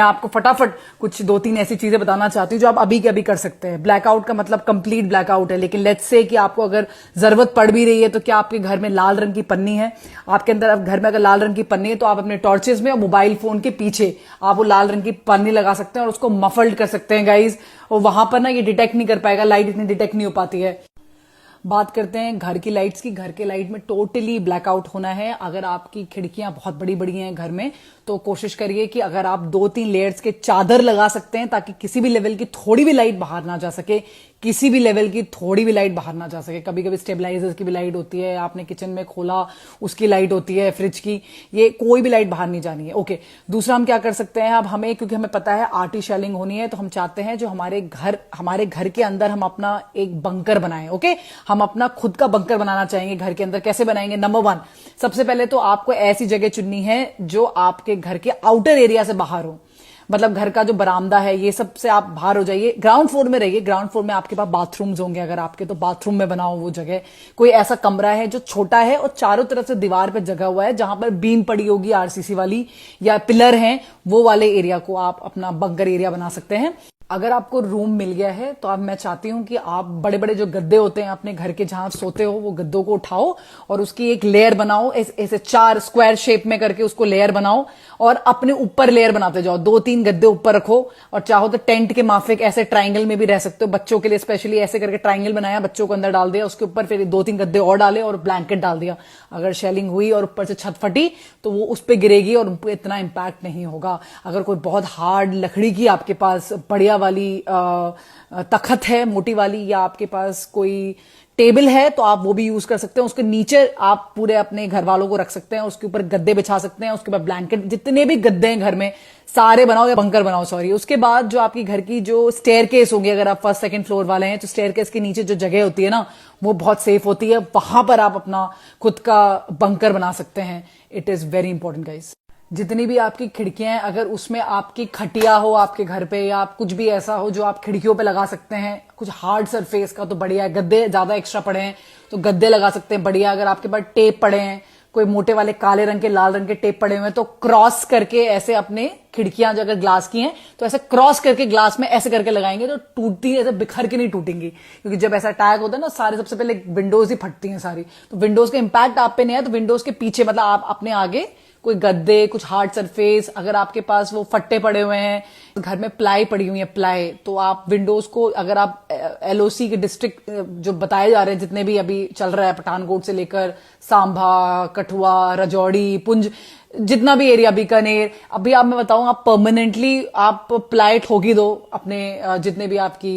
मैं आपको फटाफट कुछ 2-3 ऐसी चीजें बताना चाहती हूँ जो आप अभी के अभी कर सकते हैं। ब्लैकआउट का मतलब कंप्लीट ब्लैकआउट है, लेकिन लेट्स से कि आपको अगर जरूरत पड़ भी रही है तो क्या आपके घर में लाल रंग की पन्नी है आपके अंदर? अब घर में अगर लाल रंग की पन्नी है तो आप अपने टॉर्चेस में और मोबाइल फोन के पीछे आप वो लाल रंग की पन्नी लगा सकते हैं और उसको मफल्ड कर सकते हैं गाइज। और वहां पर ना ये डिटेक्ट नहीं कर पाएगा, लाइट इतनी डिटेक्ट नहीं हो पाती है। बात करते हैं घर की लाइट्स की। घर के लाइट में टोटली ब्लैकआउट होना है। अगर आपकी खिड़कियां बहुत बड़ी बड़ी हैं घर में तो कोशिश करिए कि अगर आप 2-3 लेयर्स के चादर लगा सकते हैं ताकि किसी भी लेवल की थोड़ी भी लाइट बाहर ना जा सके, किसी भी लेवल की थोड़ी भी लाइट बाहर ना जा सके। कभी कभी स्टेबलाइजर्स की भी लाइट होती है, आपने किचन में खोला उसकी लाइट होती है, फ्रिज की, ये कोई भी लाइट बाहर नहीं जानी है। ओके, दूसरा हम क्या कर सकते हैं? अब हमें, क्योंकि हमें पता है आर्टी शेलिंग होनी है, तो हम चाहते हैं जो हमारे घर के अंदर हम अपना एक बंकर बनाएं। ओके, हम अपना खुद का बंकर बनाना चाहेंगे घर के अंदर। कैसे बनाएंगे? नंबर 1, सबसे पहले तो आपको ऐसी जगह चुननी है जो आपके घर के आउटर एरिया से बाहर हो। मतलब घर का जो बरामदा है ये सब से आप बाहर हो जाइए, ग्राउंड फ्लोर में रहिए। ग्राउंड फ्लोर में आपके पास बाथरूम्स होंगे, अगर आपके तो बाथरूम में बनाओ वो जगह। कोई ऐसा कमरा है जो छोटा है और चारों तरफ से दीवार पे जगह हुआ है जहां पर बीम पड़ी होगी आरसीसी वाली या पिलर हैं, वो वाले एरिया को आप अपना बंकर एरिया बना सकते हैं। अगर आपको रूम मिल गया है तो अब मैं चाहती हूं कि आप बड़े बड़े जो गद्दे होते हैं अपने घर के जहां सोते हो वो गद्दों को उठाओ और उसकी एक लेयर बनाओ, ऐसे 4 स्क्वायर शेप में करके उसको लेयर बनाओ और अपने ऊपर लेयर बनाते जाओ। 2-3 गद्दे ऊपर रखो और चाहो तो टेंट के माफिक ऐसे ट्राइंगल में भी रह सकते हो। बच्चों के लिए स्पेशली ऐसे करके ट्राइंगल बनाया, बच्चों को अंदर डाल दिया, उसके ऊपर फिर 2-3 गद्दे और डाले और ब्लैंकेट डाल दिया। अगर शेलिंग हुई और ऊपर से छत फटी तो वो उस पर गिरेगी और उन पर इतना इंपैक्ट नहीं होगा। अगर कोई बहुत हार्ड लकड़ी की आपके पास बढ़िया वाली तखत है, मोटी वाली, या आपके पास कोई टेबल है तो आप वो भी यूज कर सकते हैं। उसके नीचे आप पूरे अपने घर वालों को रख सकते हैं, उसके ऊपर गद्दे बिछा सकते हैं, उसके बाद ब्लैंकेट, जितने भी गद्दे हैं घर में सारे बनाओ या बंकर बनाओ, सॉरी। उसके बाद जो आपकी घर की जो स्टेयरकेस होगी, अगर आप 1st-2nd फ्लोर वाले हैं तो स्टेयरकेस के नीचे जो जगह होती है ना वो बहुत सेफ होती है, वहां पर आप अपना खुद का बंकर बना सकते हैं। It is very important guys. जितनी भी आपकी खिड़कियां हैं, अगर उसमें आपकी खटिया हो आपके घर पे या आप कुछ भी ऐसा हो जो आप खिड़कियों पे लगा सकते हैं, कुछ हार्ड सरफेस का तो बढ़िया है। गद्दे ज्यादा एक्स्ट्रा पड़े हैं तो गद्दे लगा सकते हैं, बढ़िया। अगर आपके पास टेप पड़े हैं, कोई मोटे वाले काले रंग के लाल रंग के टेप पड़े हुए हैं तो क्रॉस करके ऐसे अपने खिड़कियां जो अगर ग्लास की हैं तो ऐसे क्रॉस करके ग्लास में ऐसे करके लगाएंगे तो टूटती है, ऐसे बिखर के नहीं टूटेंगी। क्योंकि जब ऐसा अटैक होता है ना सारे, सबसे पहले विंडोज ही फटती हैं सारी, तो विंडोज का इंपैक्ट आप पे नहीं है तो विंडोज के पीछे, मतलब आप अपने आगे कोई गद्दे, कुछ हार्ड सरफेस, अगर आपके पास वो फट्टे पड़े हुए हैं, घर में प्लाई पड़ी हुई है प्लाई, तो आप विंडोज को, अगर आप एलओसी के डिस्ट्रिक्ट जो बताए जा रहे हैं जितने भी अभी चल रहा है, पठानकोट से लेकर सांभा, कठुआ, राजौरी, पुंज, जितना भी एरिया, बीकानेर, अभी आप मैं बताऊं, आप परमानेंटली आप प्लाई ठोकी दो अपने जितने भी आपकी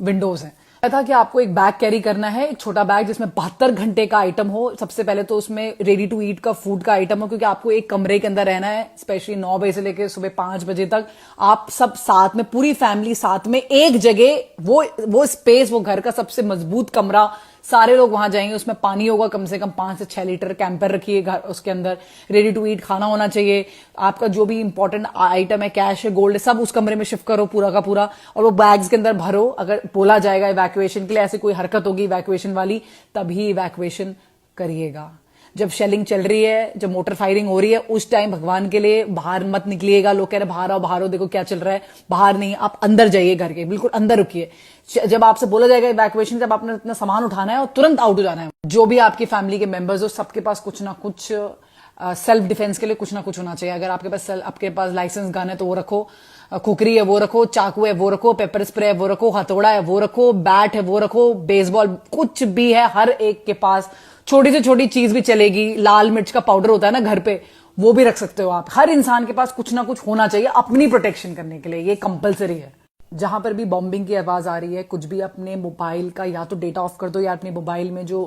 विंडोज हैं। था कि आपको एक बैग कैरी करना है, एक छोटा बैग जिसमें 72 घंटे का आइटम हो। सबसे पहले तो उसमें रेडी टू ईट का फूड का आइटम हो, क्योंकि आपको एक कमरे के अंदर रहना है, स्पेशली 9 बजे से लेकर सुबह 5 बजे तक। आप सब साथ में, पूरी फैमिली साथ में एक जगह, वो स्पेस, वो घर का सबसे मजबूत कमरा, सारे लोग वहां जाएंगे, उसमें पानी होगा कम से कम 5 से 6 लीटर, कैंपर रखिए घर, उसके अंदर रेडी टू ईट खाना होना चाहिए। आपका जो भी इंपॉर्टेंट आइटम है, कैश है, गोल्ड है, सब उस कमरे में शिफ्ट करो पूरा का पूरा और वो बैग्स के अंदर भरो। अगर बोला जाएगा इवैक्यूएशन के लिए, ऐसी कोई हरकत होगी इवैक्यूएशन वाली, तभी इवैक्यूएशन करिएगा। जब शेलिंग चल रही है, जब मोटर फायरिंग हो रही है, उस टाइम भगवान के लिए बाहर मत निकलिएगा। लोग कह रहे बाहर आओ, बाहर आओ, देखो क्या चल रहा है। बाहर नहीं, आप अंदर जाइए, घर के बिल्कुल अंदर रुकिए। जब आपसे बोला जाएगा इवैक्यूएशन, जब आपने अपना सामान उठाना है और तुरंत आउट हो जाना है। जो भी आपकी फैमिली के मेंबर्स हो, सबके पास कुछ ना कुछ सेल्फ डिफेंस के लिए कुछ ना कुछ होना चाहिए। अगर आपके पास लाइसेंस गन है तो वो रखो, खुकरी है वो रखो, चाकू है वो रखो, पेपर स्प्रे है वो रखो, हथौड़ा है वो रखो, बैट है वो रखो, बेसबॉल, कुछ भी है हर एक के पास। छोटी से छोटी चीज भी चलेगी, लाल मिर्च का पाउडर होता है ना घर पे, वो भी रख सकते हो आप। हर इंसान के पास कुछ ना कुछ होना चाहिए अपनी प्रोटेक्शन करने के लिए, ये कंपलसरी है। जहां पर भी बॉम्बिंग की आवाज आ रही है, कुछ भी अपने मोबाइल का या तो डेटा ऑफ कर दो या अपने मोबाइल में जो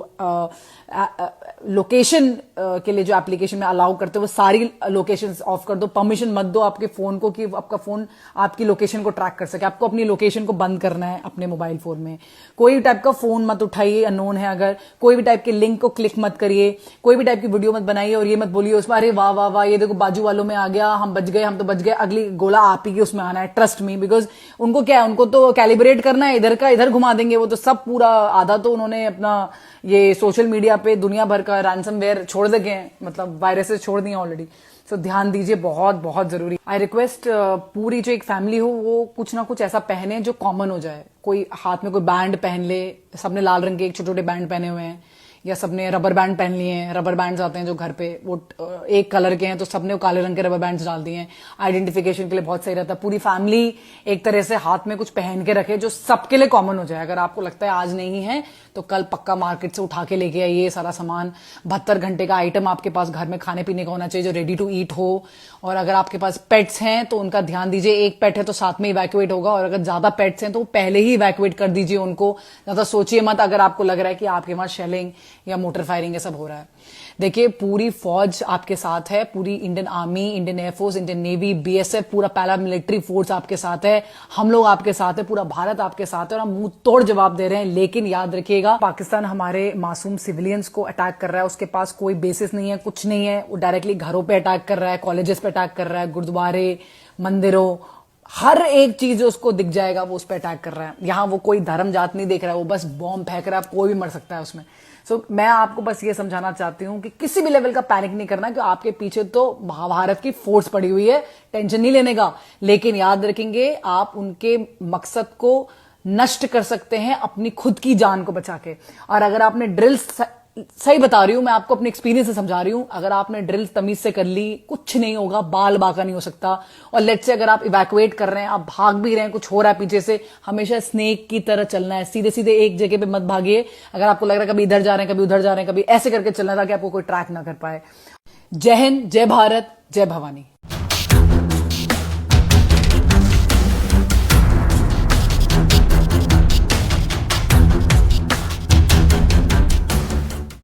लोकेशन के लिए जो एप्लीकेशन में अलाउ करते हो वो सारी लोकेशंस ऑफ कर दो। परमिशन मत दो आपके फोन को कि आपका फोन आपकी लोकेशन को ट्रैक कर सके। आपको अपनी लोकेशन को बंद करना है अपने मोबाइल फोन में। कोई भी टाइप का फोन मत उठाइए अननोन है अगर, कोई भी टाइप के लिंक को क्लिक मत करिए, कोई भी टाइप की वीडियो मत बनाइए और ये मत बोलिए उसमें अरे वाह वाह वाह ये देखो बाजू वालों में आ गया, हम बच गए, हम तो बच गए। अगली गोला आप ही की उसमें आना है, ट्रस्ट मी, बिकॉज उनको क्या है, उनको तो कैलिब्रेट करना है, इधर का इधर घुमा देंगे वो तो सब पूरा। आधा तो उन्होंने अपना ये सोशल मीडिया पे दुनिया भर का रैंसमवेयर छोड़ देखे हैं, मतलब वायरसेस छोड़ दिए ऑलरेडी। सो ध्यान दीजिए, बहुत बहुत जरूरी। आई रिक्वेस्ट पूरी जो एक फैमिली हो वो कुछ ना कुछ ऐसा पहने जो कॉमन हो जाए। कोई हाथ में कोई बैंड पहन ले, सबने लाल रंग के एक छोटे छोटे बैंड पहने हुए हैं, या सबने रबर बैंड पहन लिए हैं। रबर बैंड्स आते हैं जो घर पे, वो एक कलर के हैं तो सबने वो काले रंग के रबर बैंड्स डाल दिए हैं। आइडेंटिफिकेशन के लिए बहुत सही रहता है। पूरी फैमिली एक तरह से हाथ में कुछ पहन के रखे जो सबके लिए कॉमन हो जाए। अगर आपको लगता है आज नहीं है तो कल पक्का मार्केट से उठा के लेके आइए सारा सामान। 72 घंटे का आइटम आपके पास घर में खाने पीने का होना चाहिए जो रेडी टू ईट हो। और अगर आपके पास पेट्स हैं तो उनका ध्यान दीजिए, एक पेट है तो साथ में इवैक्यूएट होगा, और अगर ज्यादा पेट्स हैं तो पहले ही इवैक्यूएट कर दीजिए उनको। ज्यादा सोचिए मत अगर आपको लग रहा है कि आपके वहां शेलिंग या मोटर फायरिंग ये सब हो रहा है। देखिए, पूरी फौज आपके साथ है, पूरी Indian army, Indian air force, Indian navy, BSF, पूरा पैरा मिलिट्री फोर्स आपके साथ है। हम लोग आपके साथ है, पूरा भारत आपके साथ है, और हम मुंह तोड़ जवाब दे रहे हैं। लेकिन याद रखिएगा, पाकिस्तान हमारे मासूम सिविलियंस को अटैक कर रहा है। उसके पास कोई बेसिस नहीं है, कुछ नहीं है। वो डायरेक्टली घरों पे अटैक कर रहा है, कॉलेजेस पे अटैक कर रहा है, गुरुद्वारे, मंदिरों, हर एक चीज जो उसको दिख जाएगा वो उस पर अटैक कर रहा है। यहां वो कोई धर्म जात नहीं देख रहा है, वो बस बॉम्ब फेंक रहा है, कोई भी मर सकता है उसमें। सो मैं आपको बस ये समझाना चाहती हूं कि किसी भी लेवल का पैनिक नहीं करना, कि आपके पीछे तो महाभारत की फोर्स पड़ी हुई है, टेंशन नहीं लेने का। लेकिन याद रखेंगे, आप उनके मकसद को नष्ट कर सकते हैं अपनी खुद की जान को बचा के। और अगर आपने ड्रिल्स, सही बता रही हूं मैं आपको, अपने एक्सपीरियंस से समझा रही हूं, अगर आपने ड्रिल तमीज से कर ली, कुछ नहीं होगा, बाल बाका नहीं हो सकता। और लेट्स से अगर आप इवैक्यूएट कर रहे हैं, आप भाग भी रहे हैं, कुछ हो रहा है पीछे से, हमेशा स्नेक की तरह चलना है, सीधे सीधे एक जगह पे मत भागिए। अगर आपको लग रहा है कभी इधर जा रहे हैं, कभी उधर जा रहे हैं, कभी ऐसे करके चलना, ताकि आपको कोई ट्रैक ना कर पाए। जय हिंद, जय भारत, जय भवानी।